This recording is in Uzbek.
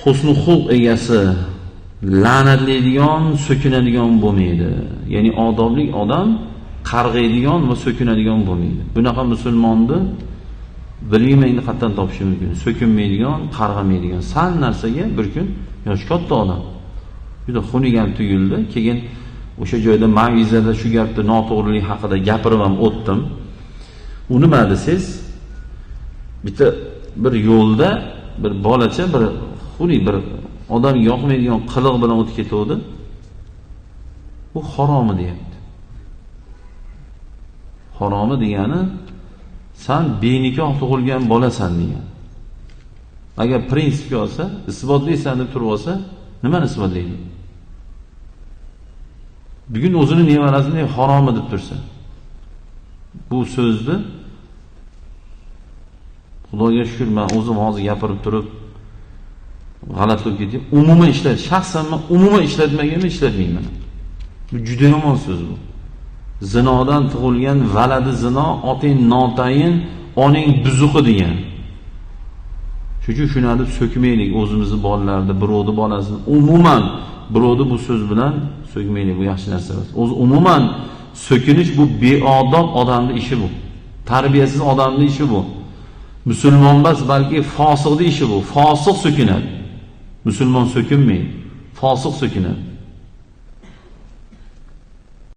husnul xulq egasi la'natlaydigan, so'kinadigan bo'lmaydi. Ya'ni odobli odam qarg'aydigan va so'kinadigan bo'lmaydi. Bunaqa musulmonni bilmayman endi qatdan topish mumkin. So'kinmaydigan, qarg'amaydigan sal narsaga bir kun yosh katta odam. Juda xunuk ham tuyuldi. Keyin o'sha joyda mavizada shu gapni noto'g'rilik haqida gapirib ham o'tdim. U nima desangiz, bitta bir yo'lda bir bolacha bir xunuk bir odam yoqmaydigan qiliq bilan o'tib ketuvdi. Bu haromi deyapti. Haromi degani sen benikoh tug'ilgan bolasan degan. Agar prinsipga olsa, isbotlaysan deb turib olsa, nimani isbotlaydi? Bugun o'zini nevarasini haromi deb tursa, bu so'zni Xudoga shukr, men o'zim hozir gapirib turib g'alati bo'lib ketdim. Umuman shaxsan men umuman ishlatmaganman, ishlatmayman. Bu juda yomon so'z bu. Zinodan tug'ilgan valadi zino, oting notayin, oning buzuqi degan. Shuning uchun shuni deb so'kmaylik o'zimizni bolalarni, birovni bolasini, umuman birovni bu so'z bilan so'kmaylik, bu yaxshi narsa emas. O'zi umuman so'kinish bu beodob odamning ishi bu. Tarbiyasiz odamning ishi bu. Musulmon emas, balki fosiqning ishi bu. Fosiq so'kinadi. Musulmon so'kinmaydi, fosiq so'kinadi.